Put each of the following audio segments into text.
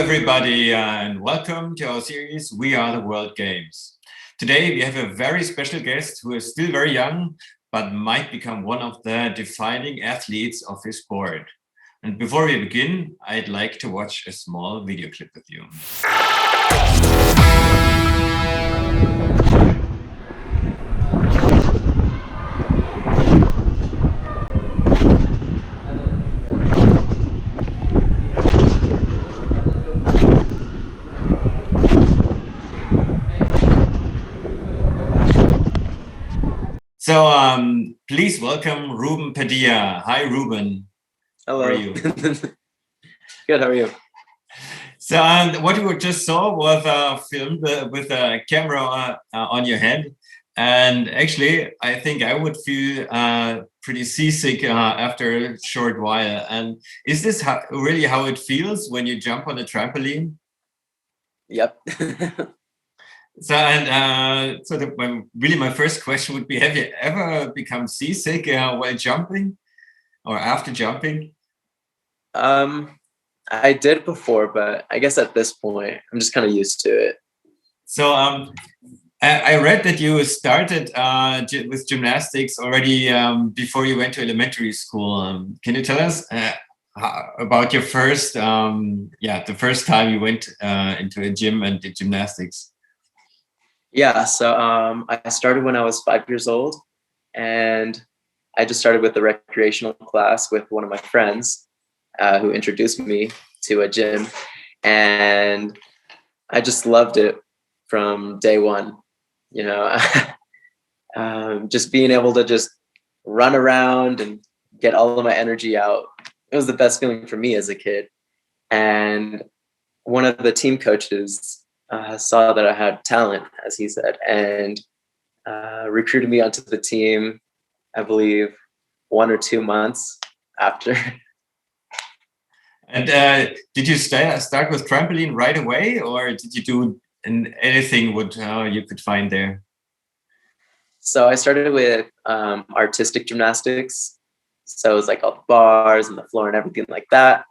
everybody, and welcome to our series, We Are the World Games. Today, we have a very special guest who is still very young, but might become one of the defining athletes of his sport. And before we begin, I'd like to watch a small video clip with you. So please welcome Ruben Padilla. Hi, Ruben. Hello. How are you? Good, how are you? So what you just saw was filmed with a camera on your head. And actually, I think I would feel pretty seasick after a short while. And is this really how it feels when you jump on a trampoline? Yep. Really my first question would be, have you ever become seasick while jumping or after jumping? I did before, but I guess at this point, I'm just kind of used to it. So I read that you started with gymnastics already before you went to elementary school. Can you tell us about your first, the first time you went into a gym and did gymnastics? Yeah, so I started when I was 5 years old, and I just started with the recreational class with one of my friends who introduced me to a gym, and I just loved it from day one. You know, just being able to just run around and get all of my energy out. It was the best feeling for me as a kid. And one of the team coaches saw that I had talent, as he said, and recruited me onto the team, I believe 1 or 2 months after. And did you start with trampoline right away, or did you do anything what you could find there? So I started with artistic gymnastics. So it was like all the bars and the floor and everything like that.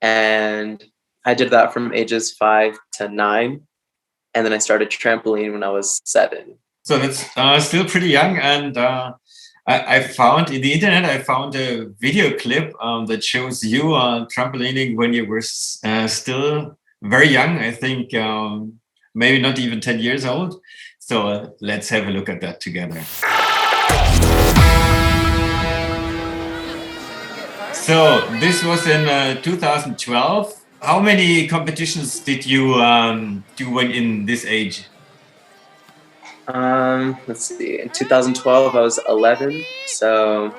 And I did that from ages 5 to 9. And then I started trampoline when I was 7. So that's still pretty young. And I found in the internet, I found a video clip that shows you trampolining when you were still very young. I think maybe not even 10 years old. So let's have a look at that together. So this was in 2012. How many competitions did you do when in this age? Let's see. In 2012, I was 11. So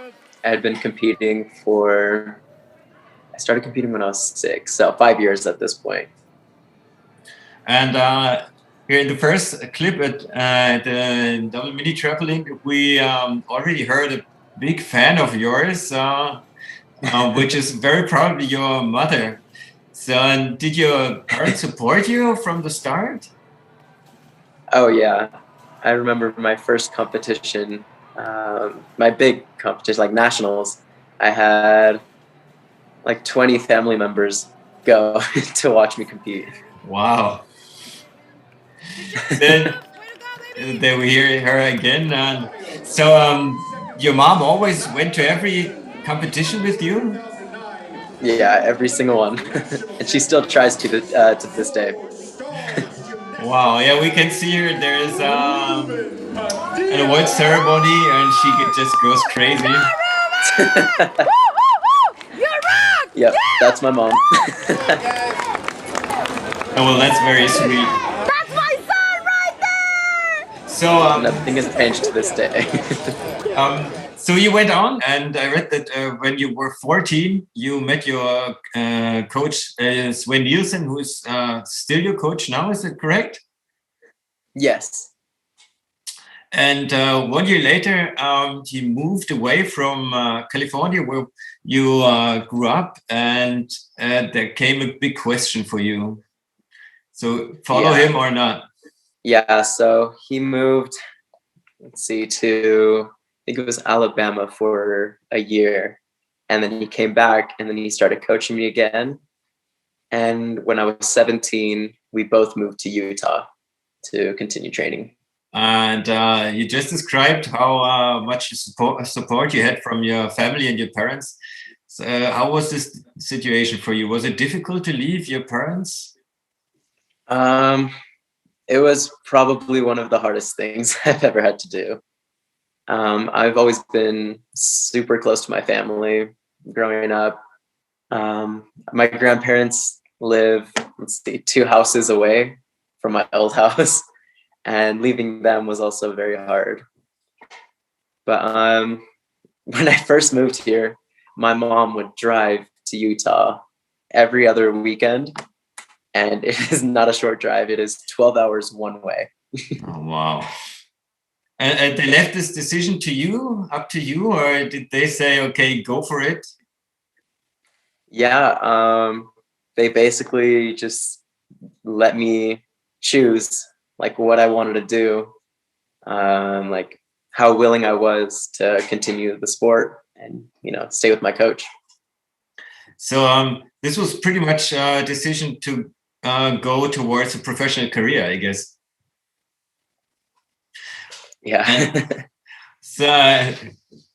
I had been competing I started competing when I was 6. So 5 years at this point. And here in the first clip at the double mini trampoline, we already heard a big fan of yours, which is very probably your mother. So did your parents support you from the start? Oh, yeah. I remember my first competition, my big competition, like nationals. I had like 20 family members go to watch me compete. Wow. Then we hear her again. So your mom always went to every competition with you? Yeah, every single one. And she still tries to this day. Wow, yeah, we can see her. There's an award ceremony and she just goes crazy. Yep, that's my mom. Oh, well, that's very sweet. That's my son right there! So nothing has changed to this day. So you went on, and I read that when you were 14, you met your coach, Sven Nielsen, who is still your coach now. Is that correct? Yes. And 1 year later, he moved away from California, where you grew up, and there came a big question for you. So follow him or not? Yeah, so he moved, to, I think it was Alabama for a year. And then he came back and then he started coaching me again. And when I was 17, we both moved to Utah to continue training. And you just described how much support you had from your family and your parents. So, how was this situation for you? Was it difficult to leave your parents? It was probably one of the hardest things I've ever had to do. I've always been super close to my family growing up. My grandparents live, 2 houses away from my old house, and leaving them was also very hard. But when I first moved here, my mom would drive to Utah every other weekend, and it is not a short drive. It is 12 hours one way. Oh, wow. And they left this decision to you, up to you, or did they say, okay, go for it? Yeah, they basically just let me choose like what I wanted to do, like how willing I was to continue the sport and, stay with my coach. So this was pretty much a decision to go towards a professional career, I guess. Yeah. So,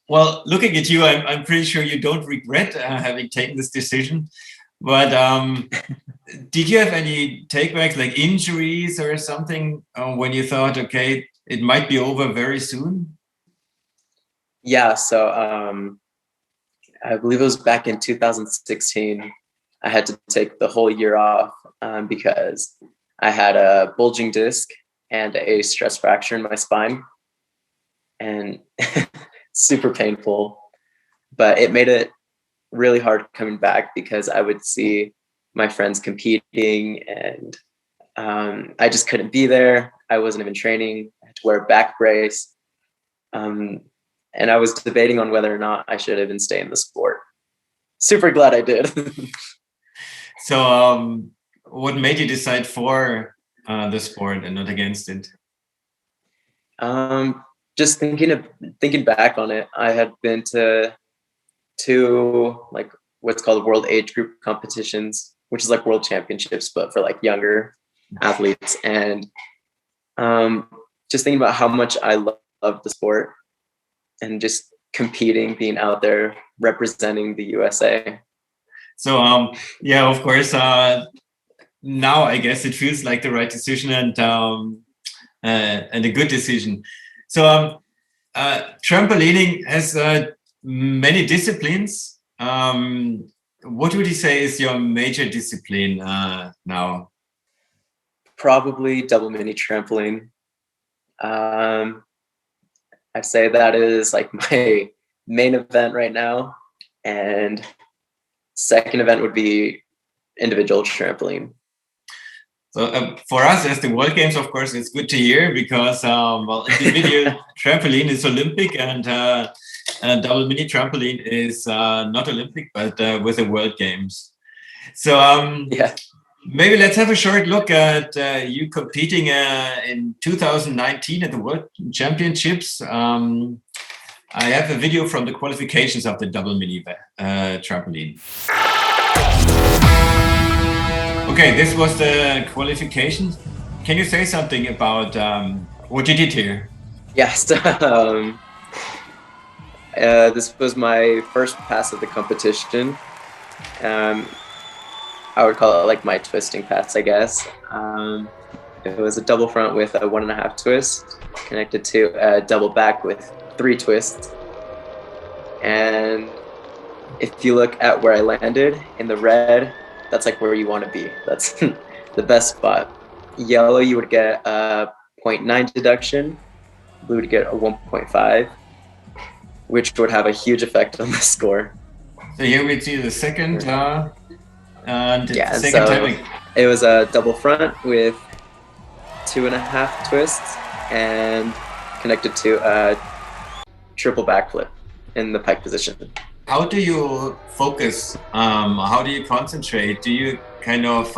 well, looking at you, I'm pretty sure you don't regret having taken this decision. But did you have any takebacks, like injuries or something, when you thought, okay, it might be over very soon? Yeah. So I believe it was back in 2016. I had to take the whole year off because I had a bulging disc and a stress fracture in my spine. And super painful, but it made it really hard coming back because I would see my friends competing and I just couldn't be there. I wasn't even training. I had to wear a back brace. And I was debating on whether or not I should even stay in the sport. Super glad I did. So what made you decide for the sport and not against it? Just thinking back on it, I had been to 2 like what's called world age group competitions, which is like world championships, but for like younger athletes. And just thinking about how much I love the sport and just competing, being out there representing the USA. So yeah, of course. Now I guess it feels like the right decision and a good decision. So trampolining has many disciplines. What would you say is your major discipline now? Probably double mini trampoline. I'd say that is like my main event right now. And second event would be individual trampoline. So for us as the World Games, of course, it's good to hear because well, individual trampoline is Olympic and double mini trampoline is not Olympic, but with the World Games. So yeah, maybe let's have a short look at you competing in 2019 at the World Championships. I have a video from the qualifications of the double mini trampoline. Okay, this was the qualifications. Can you say something about what you did here? Yes. This was my first pass of the competition. I would call it like my twisting pass, I guess. It was a double front with a 1.5 twist connected to a double back with 3 twists. And if you look at where I landed in the red, that's like where you want to be. That's the best spot. Yellow, you would get a 0.9 deduction. Blue would get a 1.5, which would have a huge effect on the score. So here we see the second yeah, second so time. It was a double front with 2.5 twists and connected to a triple backflip in the pike position. How do you focus? How do you concentrate? Do you kind of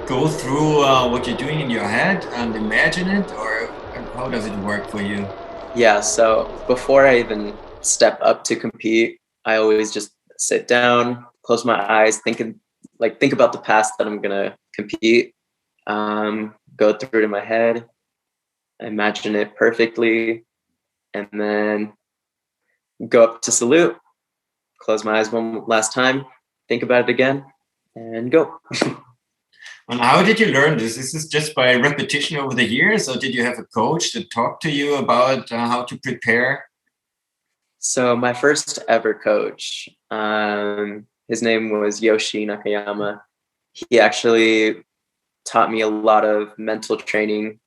go through what you're doing in your head and imagine it, or how does it work for you? Yeah, so before I even step up to compete, I always just sit down, close my eyes, think about the past that I'm gonna compete. Go through it in my head, imagine it perfectly, and then go up to salute, close my eyes one last time, think about it again, and go. And how did you learn this? Is this just by repetition over the years, or did you have a coach that talked to you about how to prepare? So my first ever coach, his name was Yoshi Nakayama. He actually taught me a lot of mental training,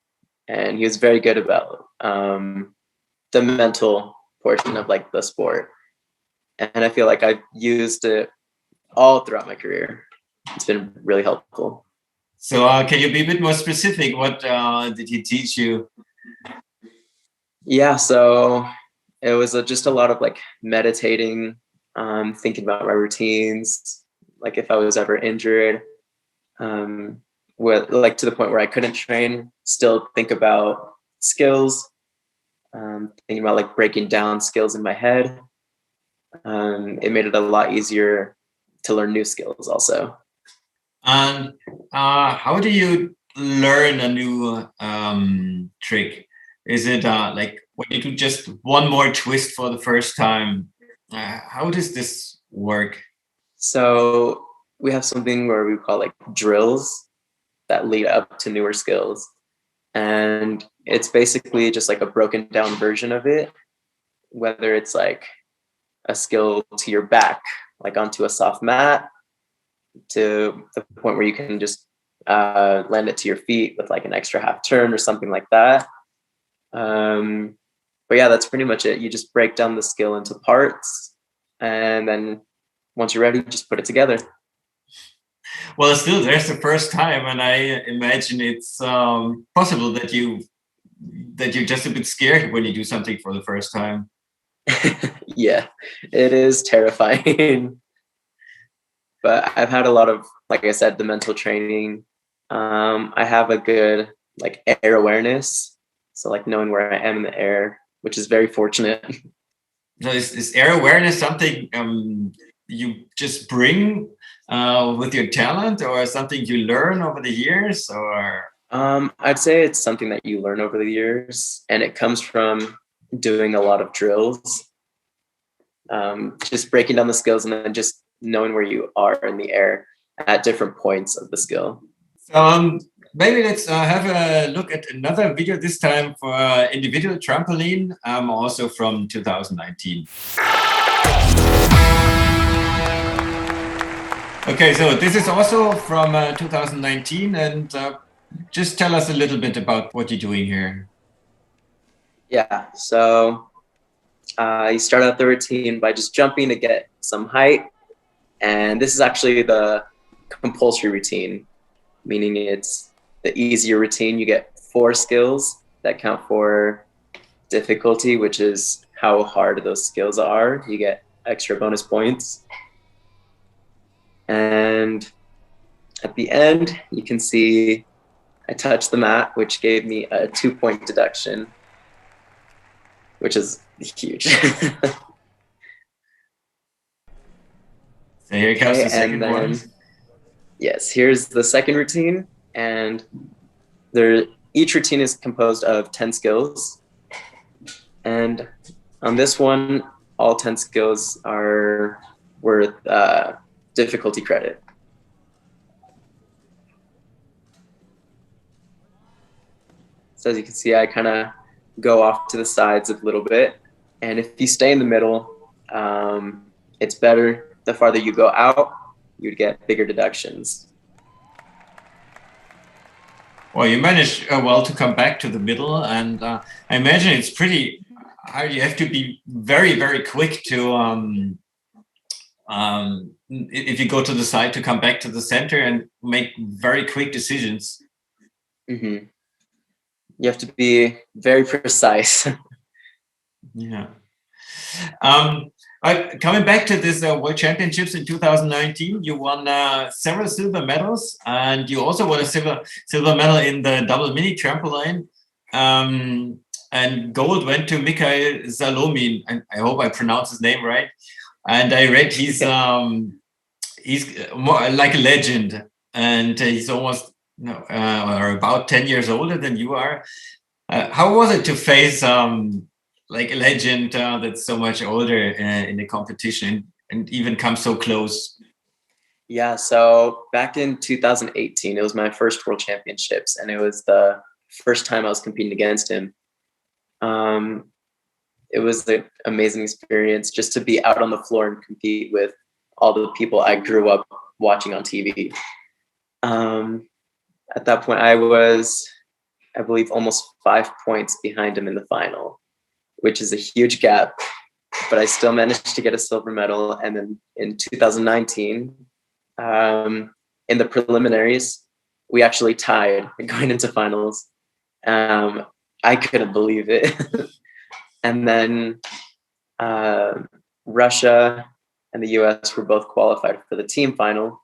and he was very good about the mental portion of like the sport. And I feel like I've used it all throughout my career. It's been really helpful. So can you be a bit more specific? What did he teach you? Yeah, so it was just a lot of like meditating, thinking about my routines, like if I was ever injured, like to the point where I couldn't train, still think about skills, thinking about like breaking down skills in my head. It made it a lot easier to learn new skills also. And how do you learn a new trick? Is it like when you do just one more twist for the first time? How does this work? So we have something where we call like drills that lead up to newer skills. And it's basically just like a broken down version of it, whether it's like a skill to your back, like onto a soft mat, to the point where you can just land it to your feet with like an extra half turn or something like that. But yeah, that's pretty much it. You just break down the skill into parts, and then once you're ready, just put it together. Well, still, there's the first time, and I imagine it's possible that you're just a bit scared when you do something for the first time. Yeah, it is terrifying. But I've had a lot of, like I said, the mental training. I have a good like air awareness, so like knowing where I am in the air, which is very fortunate. So is air awareness something you just bring with your talent, or something you learn over the years, or? I'd say it's something that you learn over the years, and it comes from doing a lot of drills, just breaking down the skills and then just knowing where you are in the air at different points of the skill. Maybe let's have a look at another video, this time for individual trampoline, also from 2019. Okay, so this is also from 2019, and just tell us a little bit about what you're doing here. Yeah, so you start out the routine by just jumping to get some height. And this is actually the compulsory routine, meaning it's the easier routine. You get 4 skills that count for difficulty, which is how hard those skills are. You get extra bonus points. And at the end, you can see I touched the mat, which gave me a 2-point deduction, which is huge. So here comes the second one. Yes, here's the second routine, and each routine is composed of 10 skills. And on this one, all 10 skills are worth difficulty credit. So as you can see, I kind of go off to the sides a little bit. And if you stay in the middle, it's better. The farther you go out, you'd get bigger deductions. Well, you managed well to come back to the middle, and I imagine it's pretty hard. You have to be very, very quick to, if you go to the side, to come back to the center and make very quick decisions. Mm-hmm. You have to be very precise. Yeah. Coming back to this World Championships in 2019, you won several silver medals, and you also won a silver medal in the double mini trampoline. And gold went to Mikhail Zalomin, and I hope I pronounced his name right. And I read he's he's more like a legend, and he's almost or about 10 years older than you are. How was it to face like a legend that's so much older in the competition and even come so close? Yeah, so back in 2018, it was my first World Championships, and it was the first time I was competing against him. It was an amazing experience just to be out on the floor and compete with all the people I grew up watching on TV. At that point, I was, I believe, almost 5 points behind him in the final, which is a huge gap, but I still managed to get a silver medal. And then in 2019, in the preliminaries, we actually tied going into finals. I couldn't believe it. And then Russia and the US were both qualified for the team final,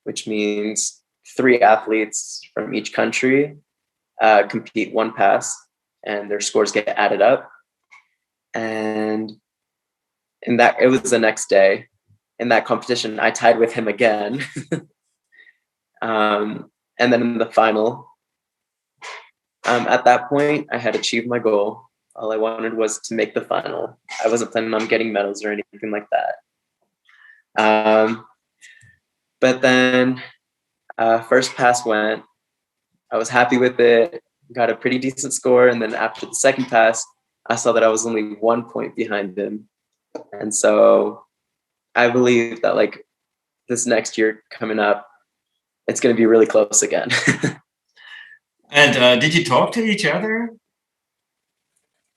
which means 3 athletes from each country compete one pass and their scores get added up. And in that, it was the next day in that competition, I tied with him again. And then in the final, at that point, I had achieved my goal. All I wanted was to make the final. I wasn't planning on getting medals or anything like that. But then first pass went. I was happy with it, got a pretty decent score. And then after the second pass, I saw that I was only 1 point behind him. And so I believe that like this next year coming up, it's going to be really close again. And did you talk to each other?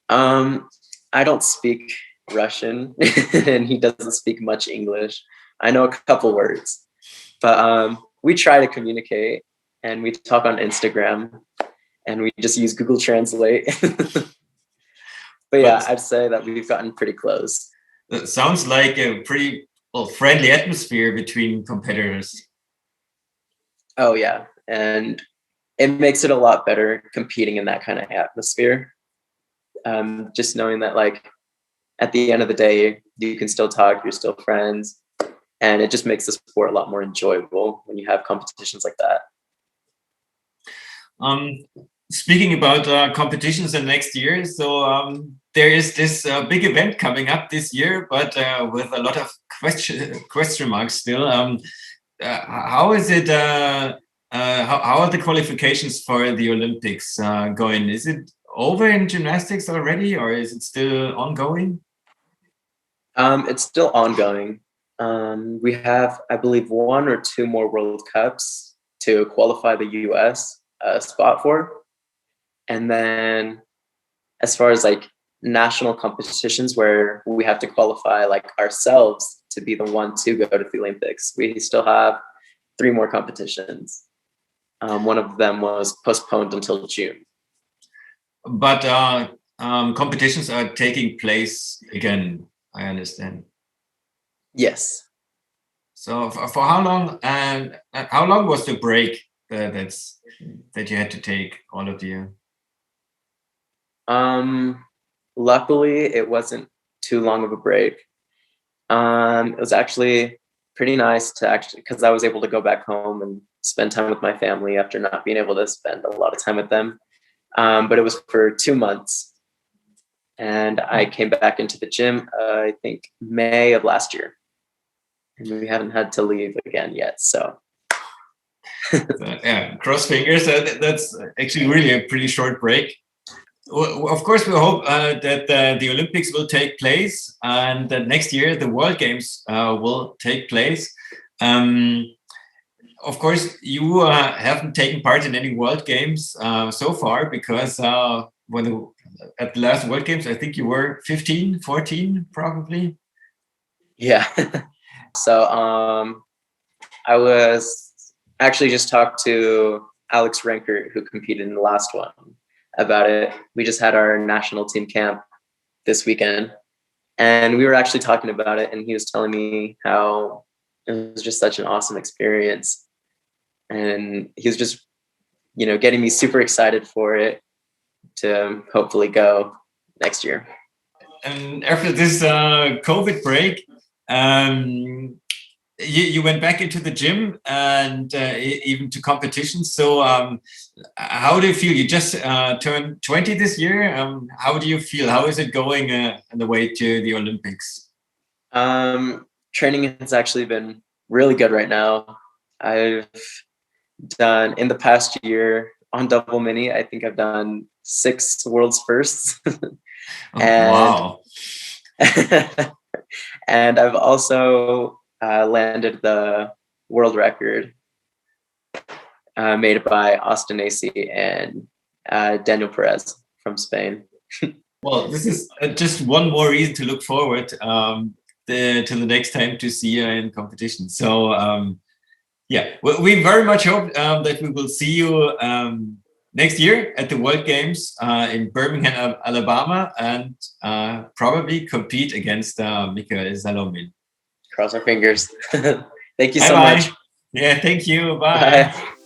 I don't speak Russian and he doesn't speak much English. I know a couple words, but we try to communicate and we talk on Instagram and we just use Google Translate. But yeah, I'd say that we've gotten pretty close. It sounds like a pretty friendly atmosphere between competitors. Oh yeah, and it makes it a lot better competing in that kind of atmosphere. Just knowing that like at the end of the day, you can still talk, you're still friends, and it just makes the sport a lot more enjoyable when you have competitions like that. Speaking about competitions in next year, so there is this big event coming up this year, but with a lot of question marks still. How is it? How are the qualifications for the Olympics going? Is it over in gymnastics already, or is it still ongoing? It's still ongoing. We have, I believe, 1 or 2 more World Cups to qualify the US spot for. And then as far as like national competitions where we have to qualify like ourselves to be the one to go to the Olympics, we still have 3 more competitions. One of them was postponed until June. But competitions are taking place again, I understand. Yes. So for how long? And how long was the break that you had to take, all of you? Luckily, it wasn't too long of a break. It was actually pretty nice to actually, because I was able to go back home and spend time with my family after not being able to spend a lot of time with them. But it was for 2 months. And I came back into the gym, I think May of last year. And we haven't had to leave again yet, so. Yeah, cross fingers. That's actually really a pretty short break. Of course, we hope that the Olympics will take place and that next year the World Games will take place. Of course, you haven't taken part in any World Games so far because at the last World Games, I think you were 15, 14, probably. Yeah. So I was actually just talked to Alex Renkert, who competed in the last one, about it. We just had our national team camp this weekend and we were actually talking about it, and he was telling me how it was just such an awesome experience, and he was just, you know, getting me super excited for it to hopefully go next year. And after this COVID break, you went back into the gym and even to competitions. So how do you feel? You just turned 20 this year. How do you feel? How is it going on the way to the Olympics? Training has actually been really good right now. I've done, in the past year on double mini, I think I've done 6 world's firsts. Wow. And I've also landed the world record made by Austin Acey and Daniel Perez from Spain. Well, this is just one more reason to look forward to the next time to see you in competition. So yeah, we very much hope that we will see you next year at the World Games in Birmingham, Alabama, and probably compete against Michael Salomin. Cross our fingers. Thank you Bye so bye. much. Yeah, thank you. Bye. Bye.